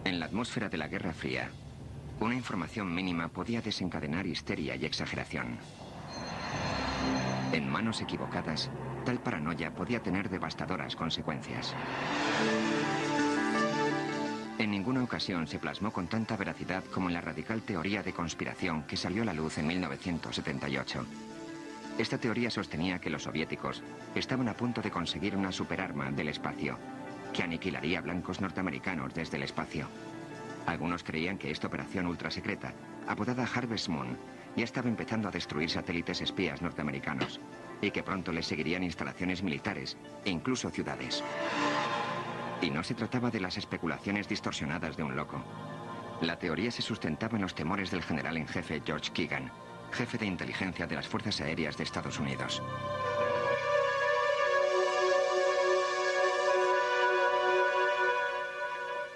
En la atmósfera de la Guerra Fría, una información mínima podía desencadenar histeria y exageración. En manos equivocadas, tal paranoia podía tener devastadoras consecuencias. En ninguna ocasión se plasmó con tanta veracidad como en la radical teoría de conspiración que salió a la luz en 1978. Esta teoría sostenía que los soviéticos estaban a punto de conseguir una superarma del espacio, que aniquilaría blancos norteamericanos desde el espacio. Algunos creían que esta operación ultrasecreta, apodada Harvest Moon, ya estaba empezando a destruir satélites espías norteamericanos, y que pronto les seguirían instalaciones militares e incluso ciudades. Y no se trataba de las especulaciones distorsionadas de un loco. La teoría se sustentaba en los temores del general en jefe George Keegan, jefe de inteligencia de las Fuerzas Aéreas de Estados Unidos.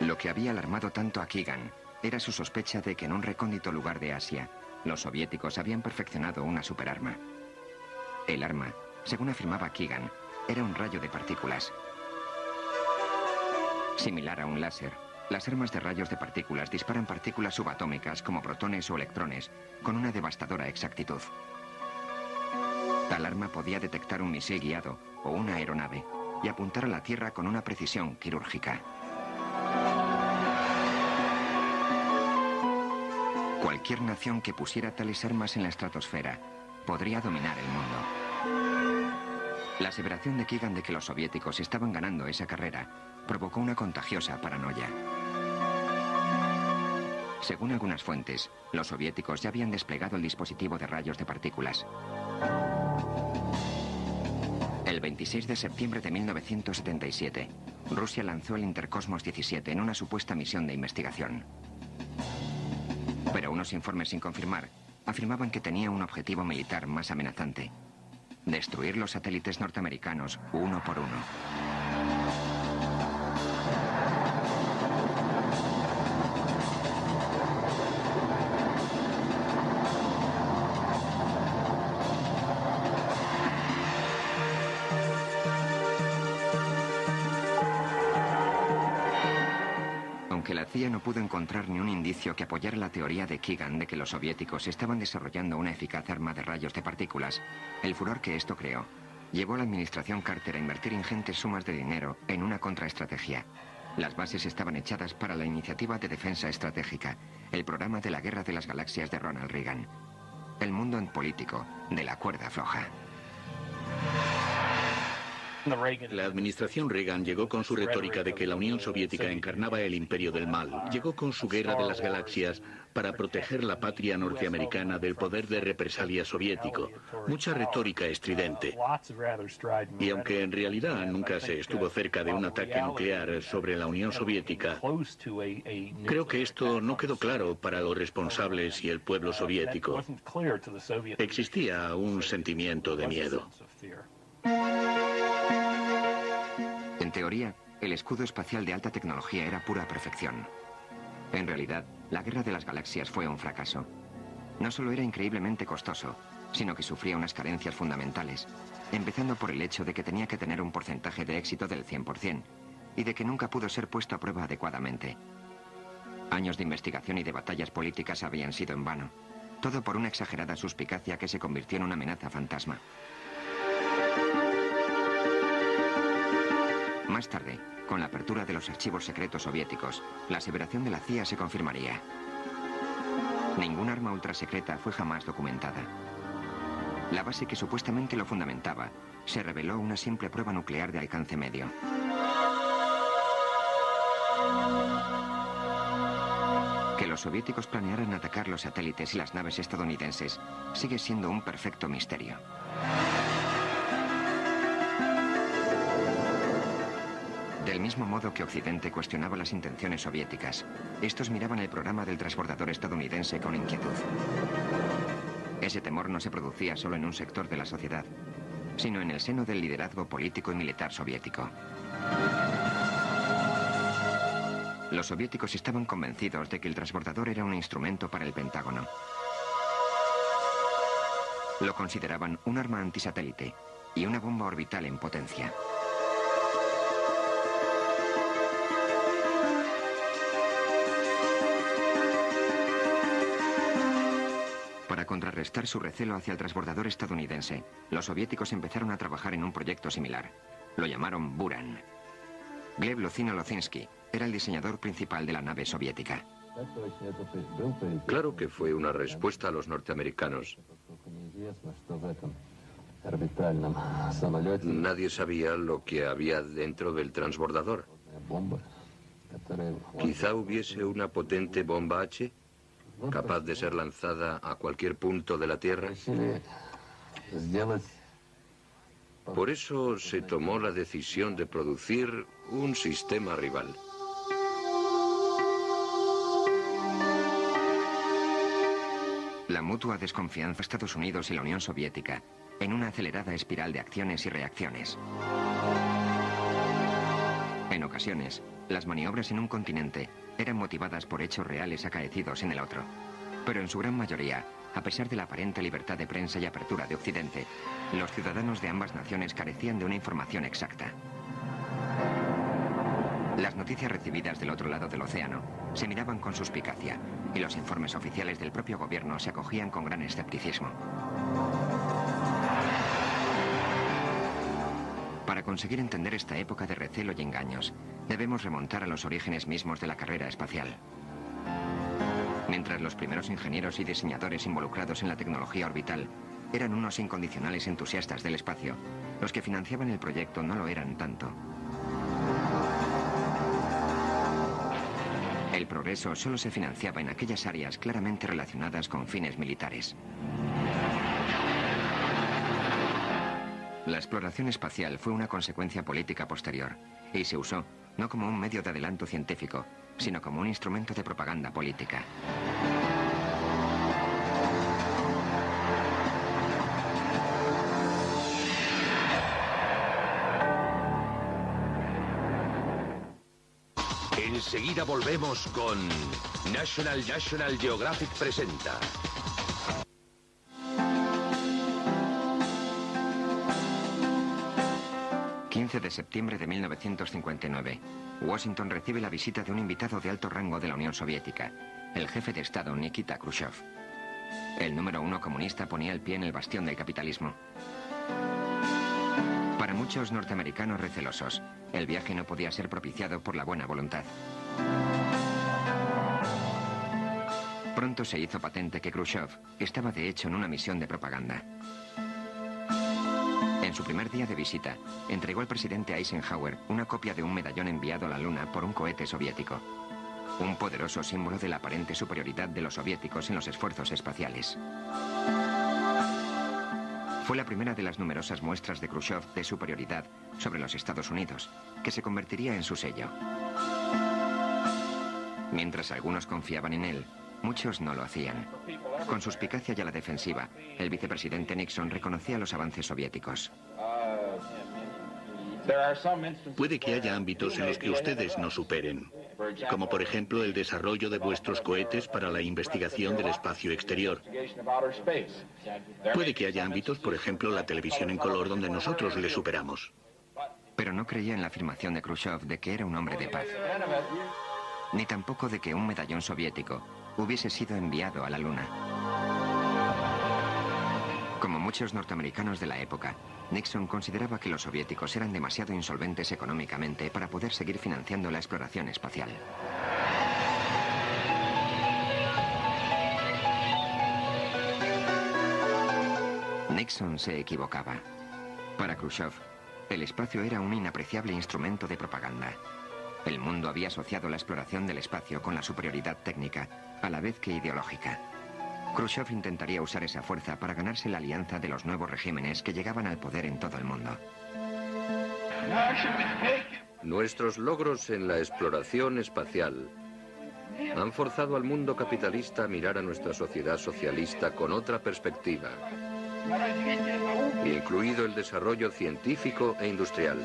Lo que había alarmado tanto a Keegan era su sospecha de que en un recóndito lugar de Asia, los soviéticos habían perfeccionado una superarma. El arma, según afirmaba Keegan, era un rayo de partículas. Similar a un láser, las armas de rayos de partículas disparan partículas subatómicas como protones o electrones con una devastadora exactitud. Tal arma podía detectar un misil guiado o una aeronave y apuntar a la Tierra con una precisión quirúrgica. Cualquier nación que pusiera tales armas en la estratosfera podría dominar el mundo. La aseveración de Keegan de que los soviéticos estaban ganando esa carrera provocó una contagiosa paranoia. Según algunas fuentes, los soviéticos ya habían desplegado el dispositivo de rayos de partículas. El 26 de septiembre de 1977, Rusia lanzó el Intercosmos 17 en una supuesta misión de investigación. Pero unos informes sin confirmar afirmaban que tenía un objetivo militar más amenazante: destruir los satélites norteamericanos uno por uno. Aunque la CIA no pudo encontrar ni un indicio que apoyara la teoría de Keegan de que los soviéticos estaban desarrollando una eficaz arma de rayos de partículas, el furor que esto creó llevó a la administración Carter a invertir ingentes sumas de dinero en una contraestrategia. Las bases estaban echadas para la Iniciativa de Defensa Estratégica, el programa de la Guerra de las Galaxias de Ronald Reagan. El mundo en político de la cuerda floja. La administración Reagan llegó con su retórica de que la Unión Soviética encarnaba el imperio del mal. Llegó con su guerra de las galaxias para proteger la patria norteamericana del poder de represalia soviético. Mucha retórica estridente. Y aunque en realidad nunca se estuvo cerca de un ataque nuclear sobre la Unión Soviética, creo que esto no quedó claro para los responsables y el pueblo soviético. Existía un sentimiento de miedo. En teoría, el escudo espacial de alta tecnología era pura perfección. En realidad, la Guerra de las Galaxias fue un fracaso. No solo era increíblemente costoso, sino que sufría unas carencias fundamentales, empezando por el hecho de que tenía que tener un porcentaje de éxito del 100%, y de que nunca pudo ser puesto a prueba adecuadamente. Años de investigación y de batallas políticas habían sido en vano, todo por una exagerada suspicacia que se convirtió en una amenaza fantasma. Más tarde, con la apertura de los archivos secretos soviéticos, la aseveración de la CIA se confirmaría. Ningún arma ultrasecreta fue jamás documentada. La base que supuestamente lo fundamentaba se reveló una simple prueba nuclear de alcance medio. Que los soviéticos planearan atacar los satélites y las naves estadounidenses sigue siendo un perfecto misterio. Del mismo modo que Occidente cuestionaba las intenciones soviéticas, estos miraban el programa del transbordador estadounidense con inquietud. Ese temor no se producía solo en un sector de la sociedad, sino en el seno del liderazgo político y militar soviético. Los soviéticos estaban convencidos de que el transbordador era un instrumento para el Pentágono. Lo consideraban un arma antisatélite y una bomba orbital en potencia. contrarrestar su recelo hacia el transbordador estadounidense, los soviéticos empezaron a trabajar en un proyecto similar. Lo llamaron Buran. Gleb Lozino-Lozinsky era el diseñador principal de la nave soviética. Claro que fue una respuesta a los norteamericanos. Nadie sabía lo que había dentro del transbordador. Quizá hubiese una potente bomba H, capaz de ser lanzada a cualquier punto de la Tierra. Por eso se tomó la decisión de producir un sistema rival. La mutua desconfianza de Estados Unidos y la Unión Soviética en una acelerada espiral de acciones y reacciones. En ocasiones, las maniobras en un continente eran motivadas por hechos reales acaecidos en el otro. Pero en su gran mayoría, a pesar de la aparente libertad de prensa y apertura de Occidente, los ciudadanos de ambas naciones carecían de una información exacta. Las noticias recibidas del otro lado del océano se miraban con suspicacia y los informes oficiales del propio gobierno se acogían con gran escepticismo. Para conseguir entender esta época de recelo y engaños, debemos remontar a los orígenes mismos de la carrera espacial. Mientras los primeros ingenieros y diseñadores involucrados en la tecnología orbital eran unos incondicionales entusiastas del espacio, los que financiaban el proyecto no lo eran tanto. El progreso solo se financiaba en aquellas áreas claramente relacionadas con fines militares. La exploración espacial fue una consecuencia política posterior y se usó no como un medio de adelanto científico, sino como un instrumento de propaganda política. Enseguida volvemos con National Geographic presenta. De septiembre de 1959, Washington recibe la visita de un invitado de alto rango de la Unión Soviética, el jefe de Estado Nikita Khrushchev. El número 1 comunista ponía el pie en el bastión del capitalismo. Para muchos norteamericanos recelosos, el viaje no podía ser propiciado por la buena voluntad. Pronto se hizo patente que Khrushchev estaba de hecho en una misión de propaganda. En su primer día de visita, entregó al presidente Eisenhower una copia de un medallón enviado a la Luna por un cohete soviético. Un poderoso símbolo de la aparente superioridad de los soviéticos en los esfuerzos espaciales. Fue la primera de las numerosas muestras de Khrushchev de superioridad sobre los Estados Unidos, que se convertiría en su sello. Mientras algunos confiaban en él, muchos no lo hacían. Con suspicacia y a la defensiva, el vicepresidente Nixon reconocía los avances soviéticos. Puede que haya ámbitos en los que ustedes no superen, como por ejemplo el desarrollo de vuestros cohetes para la investigación del espacio exterior. Puede que haya ámbitos, por ejemplo, la televisión en color, donde nosotros le superamos. Pero no creía en la afirmación de Khrushchev de que era un hombre de paz, ni tampoco de que un medallón soviético hubiese sido enviado a la Luna. Como muchos norteamericanos de la época, Nixon consideraba que los soviéticos eran demasiado insolventes económicamente para poder seguir financiando la exploración espacial. Nixon se equivocaba. Para Khrushchev, el espacio era un inapreciable instrumento de propaganda. El mundo había asociado la exploración del espacio con la superioridad técnica, a la vez que ideológica. Khrushchev intentaría usar esa fuerza para ganarse la alianza de los nuevos regímenes que llegaban al poder en todo el mundo. Nuestros logros en la exploración espacial han forzado al mundo capitalista a mirar a nuestra sociedad socialista con otra perspectiva, incluido el desarrollo científico e industrial.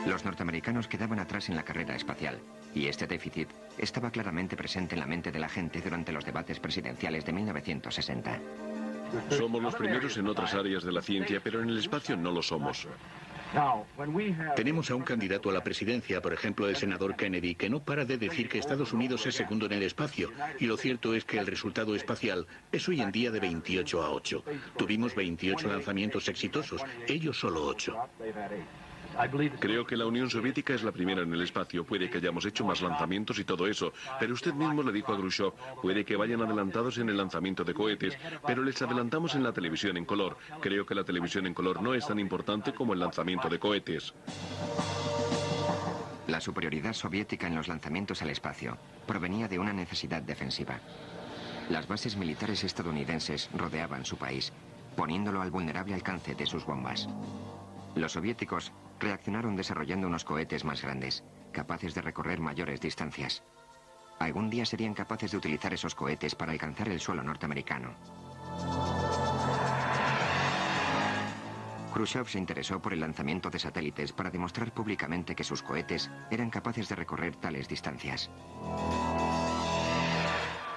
Los norteamericanos quedaban atrás en la carrera espacial, y este déficit estaba claramente presente en la mente de la gente durante los debates presidenciales de 1960. Somos los primeros en otras áreas de la ciencia, pero en el espacio no lo somos. Tenemos a un candidato a la presidencia, por ejemplo, el senador Kennedy, que no para de decir que Estados Unidos es segundo en el espacio. Y lo cierto es que el resultado espacial es hoy en día de 28-8. Tuvimos 28 lanzamientos exitosos, ellos solo 8. Creo que la Unión Soviética es la primera en el espacio. Puede que hayamos hecho más lanzamientos y todo eso. Pero usted mismo le dijo a Khrushchev, puede que vayan adelantados en el lanzamiento de cohetes, pero les adelantamos en la televisión en color. Creo que la televisión en color no es tan importante como el lanzamiento de cohetes. La superioridad soviética en los lanzamientos al espacio provenía de una necesidad defensiva. Las bases militares estadounidenses rodeaban su país, poniéndolo al vulnerable alcance de sus bombas. Los soviéticos reaccionaron desarrollando unos cohetes más grandes, capaces de recorrer mayores distancias. Algún día serían capaces de utilizar esos cohetes para alcanzar el suelo norteamericano. Khrushchev se interesó por el lanzamiento de satélites para demostrar públicamente que sus cohetes eran capaces de recorrer tales distancias.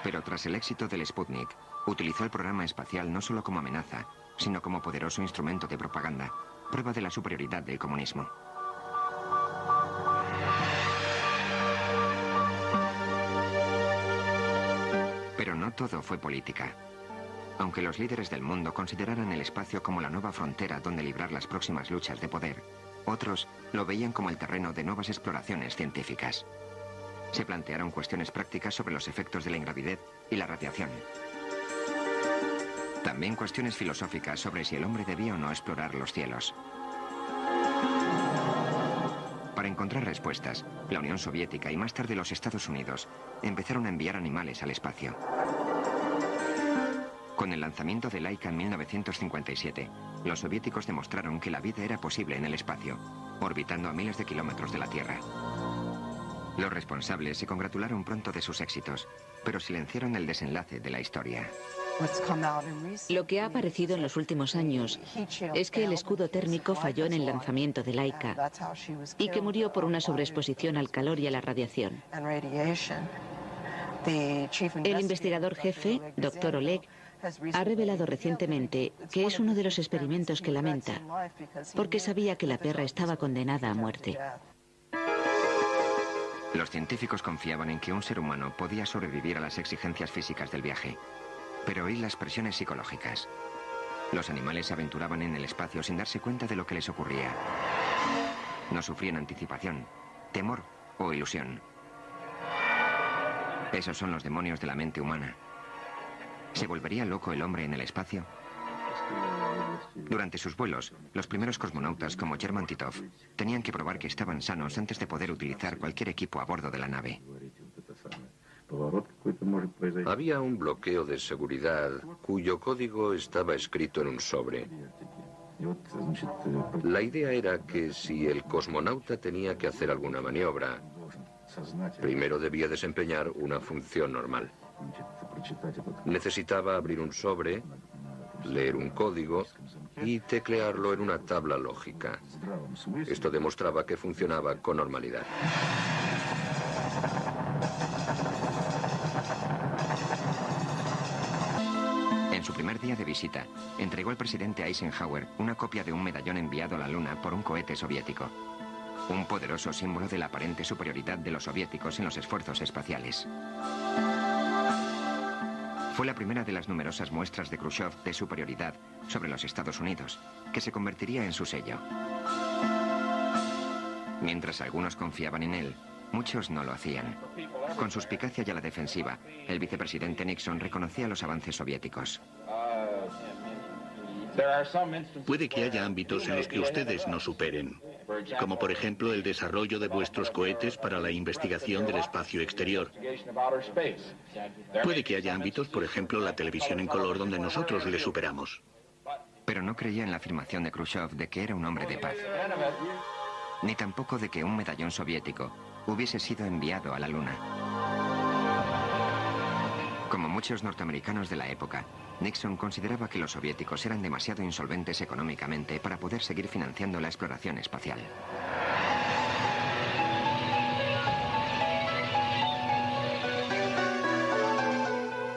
Pero tras el éxito del Sputnik, utilizó el programa espacial no solo como amenaza, sino como poderoso instrumento de propaganda, prueba de la superioridad del comunismo. Pero no todo fue política. Aunque los líderes del mundo consideraran el espacio como la nueva frontera donde librar las próximas luchas de poder, otros lo veían como el terreno de nuevas exploraciones científicas. Se plantearon cuestiones prácticas sobre los efectos de la ingravidez y la radiación. También cuestiones filosóficas sobre si el hombre debía o no explorar los cielos. Para encontrar respuestas, la Unión Soviética y más tarde los Estados Unidos empezaron a enviar animales al espacio. Con el lanzamiento de Laika en 1957, los soviéticos demostraron que la vida era posible en el espacio, orbitando a miles de kilómetros de la Tierra. Los responsables se congratularon pronto de sus éxitos, pero silenciaron el desenlace de la historia. Lo que ha aparecido en los últimos años es que el escudo térmico falló en el lanzamiento de Laika y que murió por una sobreexposición al calor y a la radiación. El investigador jefe, Dr. Oleg, ha revelado recientemente que es uno de los experimentos que lamenta, porque sabía que la perra estaba condenada a muerte. Los científicos confiaban en que un ser humano podía sobrevivir a las exigencias físicas del viaje, pero oí las presiones psicológicas. Los animales se aventuraban en el espacio sin darse cuenta de lo que les ocurría. No sufrían anticipación, temor o ilusión. Esos son los demonios de la mente humana. ¿Se volvería loco el hombre en el espacio? Durante sus vuelos, los primeros cosmonautas como German Titov tenían que probar que estaban sanos antes de poder utilizar cualquier equipo a bordo de la nave. Había un bloqueo de seguridad cuyo código estaba escrito en un sobre. La idea era que si el cosmonauta tenía que hacer alguna maniobra, primero debía desempeñar una función normal. Necesitaba abrir un sobre, leer un código y teclearlo en una tabla lógica. Esto demostraba que funcionaba con normalidad. En su primer día de visita, entregó al presidente Eisenhower una copia de un medallón enviado a la Luna por un cohete soviético. Un poderoso símbolo de la aparente superioridad de los soviéticos en los esfuerzos espaciales. Fue la primera de las numerosas muestras de Khrushchev de superioridad sobre los Estados Unidos, que se convertiría en su sello. Mientras algunos confiaban en él, muchos no lo hacían. Con suspicacia y a la defensiva, el vicepresidente Nixon reconocía los avances soviéticos. Puede que haya ámbitos en los que ustedes no superen, como por ejemplo el desarrollo de vuestros cohetes para la investigación del espacio exterior. Puede que haya ámbitos, por ejemplo, la televisión en color, donde nosotros le superamos. Pero no creía en la afirmación de Khrushchev de que era un hombre de paz, ni tampoco de que un medallón soviético hubiese sido enviado a la Luna. Como muchos norteamericanos de la época, Nixon consideraba que los soviéticos eran demasiado insolventes económicamente para poder seguir financiando la exploración espacial.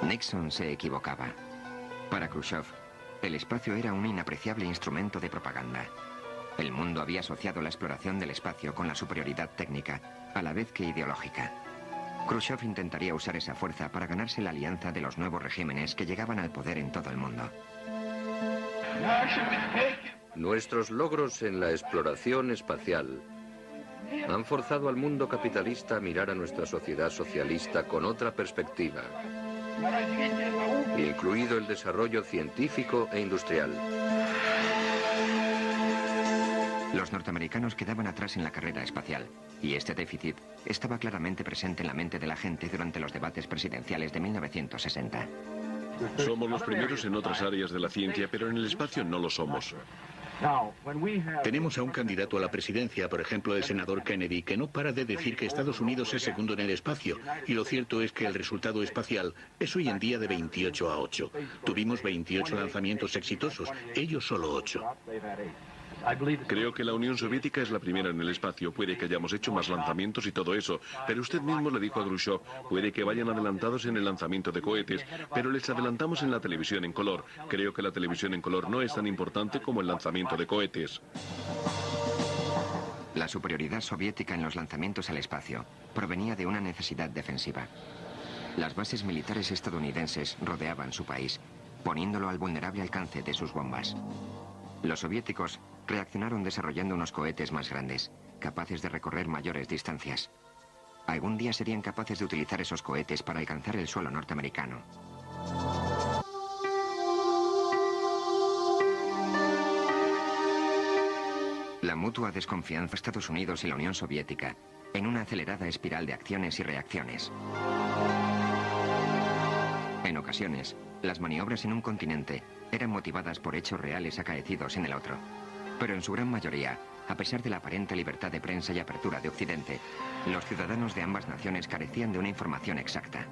Nixon se equivocaba. Para Khrushchev, el espacio era un inapreciable instrumento de propaganda. El mundo había asociado la exploración del espacio con la superioridad técnica, a la vez que ideológica. Khrushchev intentaría usar esa fuerza para ganarse la alianza de los nuevos regímenes que llegaban al poder en todo el mundo. Nuestros logros en la exploración espacial han forzado al mundo capitalista a mirar a nuestra sociedad socialista con otra perspectiva, incluido el desarrollo científico e industrial. Los norteamericanos quedaban atrás en la carrera espacial, y este déficit estaba claramente presente en la mente de la gente durante los debates presidenciales de 1960. Somos los primeros en otras áreas de la ciencia, pero en el espacio no lo somos. Tenemos a un candidato a la presidencia, por ejemplo, el senador Kennedy, que no para de decir que Estados Unidos es segundo en el espacio. Y lo cierto es que el resultado espacial es hoy en día de 28-8. Tuvimos 28 lanzamientos exitosos, ellos solo 8. Creo que la Unión Soviética es la primera en el espacio. Puede que hayamos hecho más lanzamientos y todo eso, pero usted mismo le dijo a Khrushchev, puede que vayan adelantados en el lanzamiento de cohetes, pero les adelantamos en la televisión en color. Creo que la televisión en color no es tan importante como el lanzamiento de cohetes. La superioridad soviética en los lanzamientos al espacio provenía de una necesidad defensiva. Las bases militares estadounidenses rodeaban su país, poniéndolo al vulnerable alcance de sus bombas. Los soviéticos reaccionaron desarrollando unos cohetes más grandes, capaces de recorrer mayores distancias. Algún día serían capaces de utilizar esos cohetes para alcanzar el suelo norteamericano. La mutua desconfianza de Estados Unidos y la Unión Soviética en una acelerada espiral de acciones y reacciones. En ocasiones, las maniobras en un continente eran motivadas por hechos reales acaecidos en el otro. Pero en su gran mayoría, a pesar de la aparente libertad de prensa y apertura de Occidente, los ciudadanos de ambas naciones carecían de una información exacta.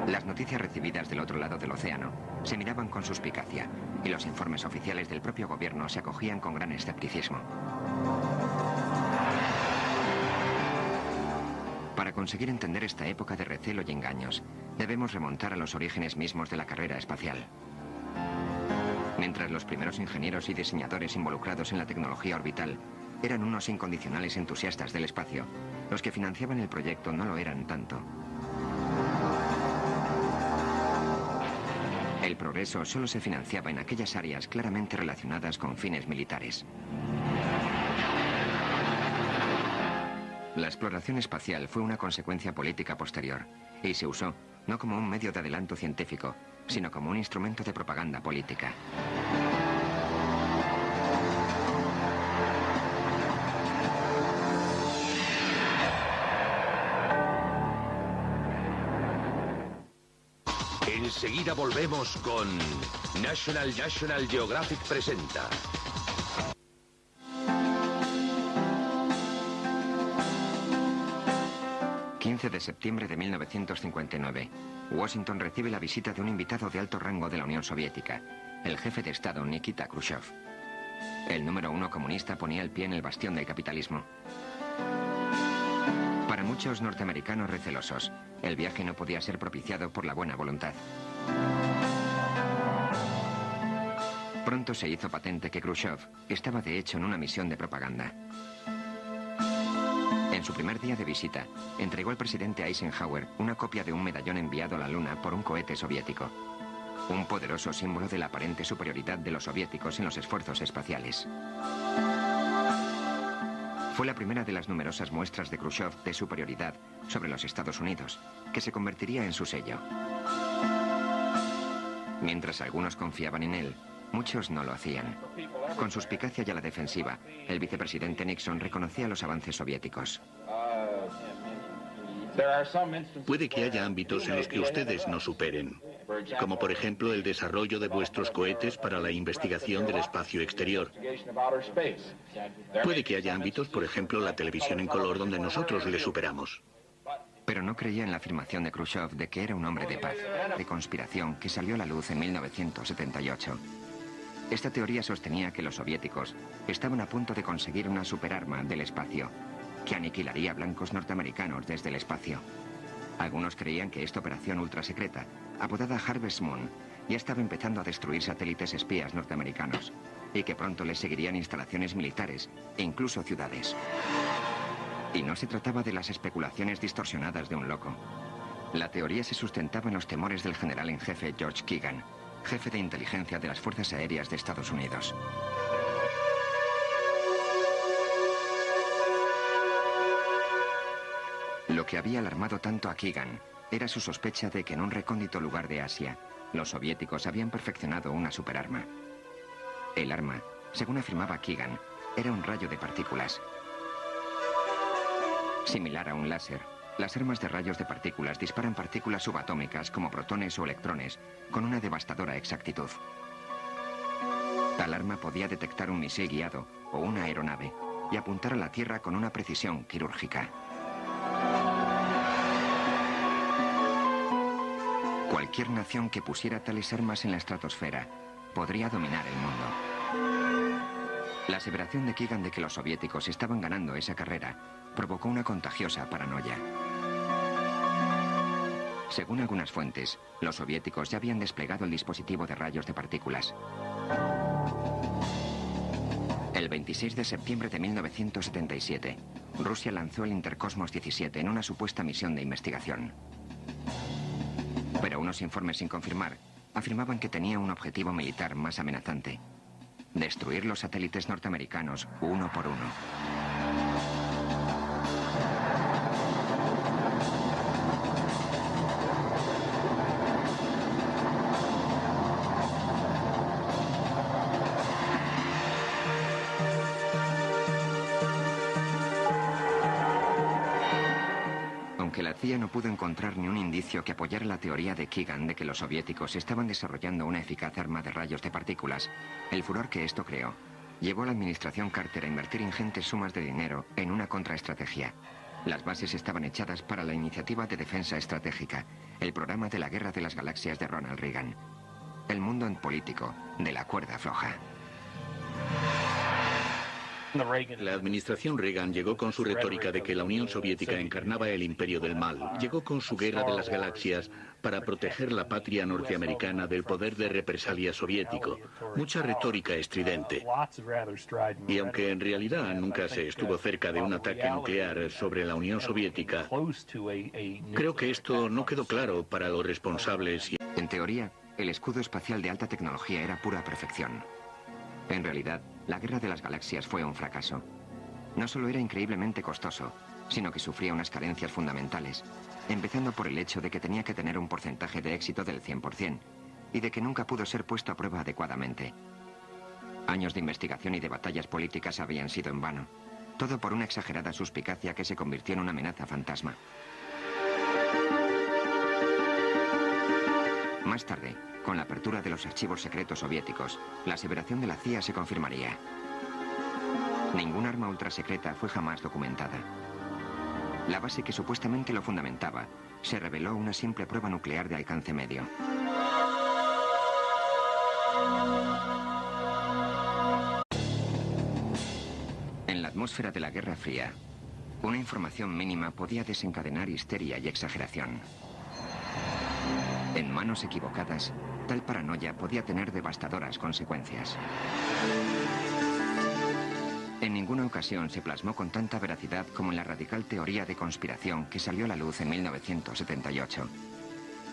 Las noticias recibidas del otro lado del océano se miraban con suspicacia y los informes oficiales del propio gobierno se acogían con gran escepticismo. Para conseguir entender esta época de recelo y engaños, debemos remontar a los orígenes mismos de la carrera espacial. Mientras los primeros ingenieros y diseñadores involucrados en la tecnología orbital eran unos incondicionales entusiastas del espacio, los que financiaban el proyecto no lo eran tanto. El progreso solo se financiaba en aquellas áreas claramente relacionadas con fines militares. La exploración espacial fue una consecuencia política posterior y se usó no como un medio de adelanto científico, sino como un instrumento de propaganda política. Enseguida volvemos con National Geographic presenta. 15 de septiembre de 1959, Washington recibe la visita de un invitado de alto rango de la Unión Soviética, el jefe de Estado Nikita Khrushchev. El número 1 comunista ponía el pie en el bastión del capitalismo. Para muchos norteamericanos recelosos, el viaje no podía ser propiciado por la buena voluntad. Pronto se hizo patente que Khrushchev estaba de hecho en una misión de propaganda. En su primer día de visita, entregó al presidente Eisenhower una copia de un medallón enviado a la Luna por un cohete soviético. Un poderoso símbolo de la aparente superioridad de los soviéticos en los esfuerzos espaciales. Fue la primera de las numerosas muestras de Khrushchev de superioridad sobre los Estados Unidos, que se convertiría en su sello. Mientras algunos confiaban en él, muchos no lo hacían. Con suspicacia y a la defensiva, el vicepresidente Nixon reconocía los avances soviéticos. Puede que haya ámbitos en los que ustedes no superen, como por ejemplo el desarrollo de vuestros cohetes para la investigación del espacio exterior. Puede que haya ámbitos, por ejemplo, la televisión en color, donde nosotros le superamos. Pero no creía en la afirmación de Khrushchev de que era un hombre de paz, de conspiración, que salió a la luz en 1978. Esta teoría sostenía que los soviéticos estaban a punto de conseguir una superarma del espacio, que aniquilaría a blancos norteamericanos desde el espacio. Algunos creían que esta operación ultrasecreta, apodada Harvest Moon, ya estaba empezando a destruir satélites espías norteamericanos, y que pronto le seguirían instalaciones militares e incluso ciudades. Y no se trataba de las especulaciones distorsionadas de un loco. La teoría se sustentaba en los temores del general en jefe George Keegan, jefe de inteligencia de las Fuerzas Aéreas de Estados Unidos. Lo que había alarmado tanto a Keegan era su sospecha de que en un recóndito lugar de Asia, los soviéticos habían perfeccionado una superarma. El arma, según afirmaba Keegan, era un rayo de partículas. Similar a un láser, las armas de rayos de partículas disparan partículas subatómicas como protones o electrones con una devastadora exactitud. Tal arma podía detectar un misil guiado o una aeronave y apuntar a la Tierra con una precisión quirúrgica. Cualquier nación que pusiera tales armas en la estratosfera podría dominar el mundo. La aseveración de Keegan de que los soviéticos estaban ganando esa carrera provocó una contagiosa paranoia. Según algunas fuentes, los soviéticos ya habían desplegado el dispositivo de rayos de partículas. El 26 de septiembre de 1977, Rusia lanzó el Intercosmos 17 en una supuesta misión de investigación. Pero unos informes sin confirmar afirmaban que tenía un objetivo militar más amenazante: destruir los satélites norteamericanos uno por uno. La CIA no pudo encontrar ni un indicio que apoyara la teoría de Keegan de que los soviéticos estaban desarrollando una eficaz arma de rayos de partículas. El furor que esto creó llevó a la administración Carter a invertir ingentes sumas de dinero en una contraestrategia. Las bases estaban echadas para la Iniciativa de Defensa Estratégica, el programa de la Guerra de las Galaxias de Ronald Reagan. El mundo en político de la cuerda floja. La administración Reagan llegó con su retórica de que la Unión Soviética encarnaba el imperio del mal. Llegó con su guerra de las galaxias para proteger la patria norteamericana del poder de represalia soviético. Mucha retórica estridente. Y aunque en realidad nunca se estuvo cerca de un ataque nuclear sobre la Unión Soviética, creo que esto no quedó claro para los responsables. En teoría, el escudo espacial de alta tecnología era pura perfección. En realidad, la Guerra de las Galaxias fue un fracaso. No solo era increíblemente costoso, sino que sufría unas carencias fundamentales, empezando por el hecho de que tenía que tener un porcentaje de éxito del 100% y de que nunca pudo ser puesto a prueba adecuadamente. Años de investigación y de batallas políticas habían sido en vano, todo por una exagerada suspicacia que se convirtió en una amenaza fantasma. Más tarde, con la apertura de los archivos secretos soviéticos, la aseveración de la CIA se confirmaría. Ninguna arma ultrasecreta fue jamás documentada. La base que supuestamente lo fundamentaba se reveló una simple prueba nuclear de alcance medio. En la atmósfera de la Guerra Fría, una información mínima podía desencadenar histeria y exageración. En manos equivocadas, tal paranoia podía tener devastadoras consecuencias. En ninguna ocasión se plasmó con tanta veracidad como en la radical teoría de conspiración que salió a la luz en 1978.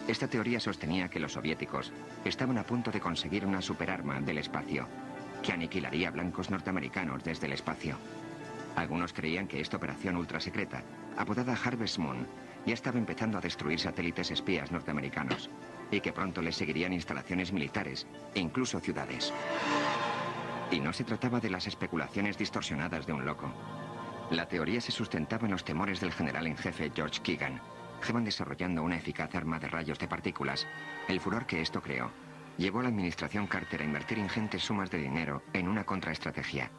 Esta teoría sostenía que los soviéticos estaban a punto de conseguir una superarma del espacio, que aniquilaría blancos norteamericanos desde el espacio. Algunos creían que esta operación ultrasecreta, apodada Harvest Moon, ya estaba empezando a destruir satélites espías norteamericanos y que pronto les seguirían instalaciones militares e incluso ciudades. Y no se trataba de las especulaciones distorsionadas de un loco. La teoría se sustentaba en los temores del general en jefe George Keegan. Estaban desarrollando una eficaz arma de rayos de partículas. El furor que esto creó llevó a la administración Carter a invertir ingentes sumas de dinero en una contraestrategia.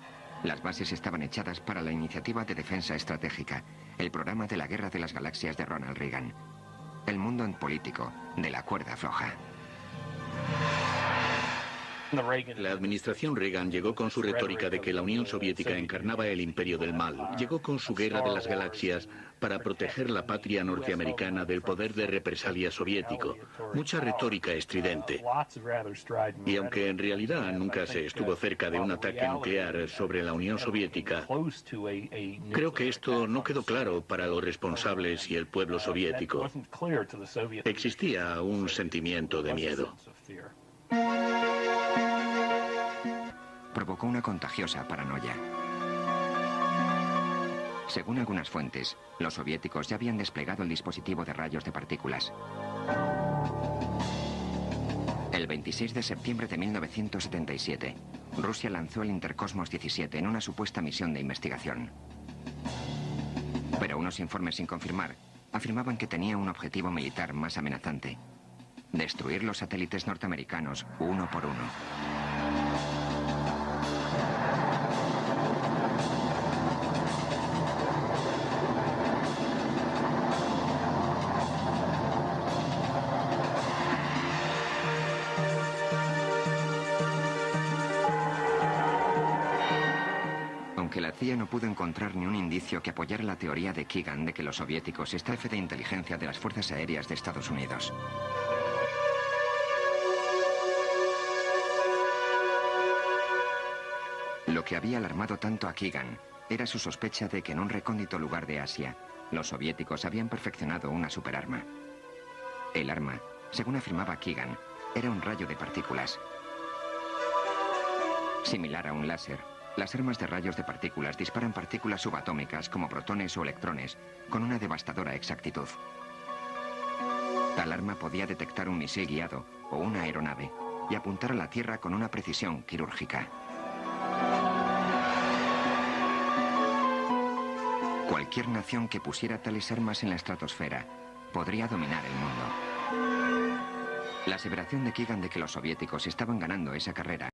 Las bases estaban echadas para la Iniciativa de Defensa Estratégica, el programa de la Guerra de las Galaxias de Ronald Reagan. El mundo en político de la cuerda floja. La administración Reagan llegó con su retórica de que la Unión Soviética encarnaba el imperio del mal. Llegó con su guerra de las galaxias para proteger la patria norteamericana del poder de represalia soviético. Mucha retórica estridente. Y aunque en realidad nunca se estuvo cerca de un ataque nuclear sobre la Unión Soviética, creo que esto no quedó claro para los responsables y el pueblo soviético. Existía un sentimiento de miedo. Provocó una contagiosa paranoia. Según algunas fuentes, los soviéticos ya habían desplegado el dispositivo de rayos de partículas. El 26 de septiembre de 1977, Rusia lanzó el Intercosmos 17 en una supuesta misión de investigación. Pero unos informes sin confirmar afirmaban que tenía un objetivo militar más amenazante: destruir los satélites norteamericanos uno por uno. Aunque la CIA no pudo encontrar ni un indicio que apoyara la teoría de Keegan de que los soviéticos es jefe de inteligencia de las Fuerzas Aéreas de Estados Unidos. Lo que había alarmado tanto a Keegan era su sospecha de que en un recóndito lugar de Asia, los soviéticos habían perfeccionado una superarma. El arma, según afirmaba Keegan, era un rayo de partículas. Similar a un láser, las armas de rayos de partículas disparan partículas subatómicas como protones o electrones con una devastadora exactitud. Tal arma podía detectar un misil guiado o una aeronave y apuntar a la Tierra con una precisión quirúrgica. Cualquier nación que pusiera tales armas en la estratosfera podría dominar el mundo. La aseveración de Keegan de que los soviéticos estaban ganando esa carrera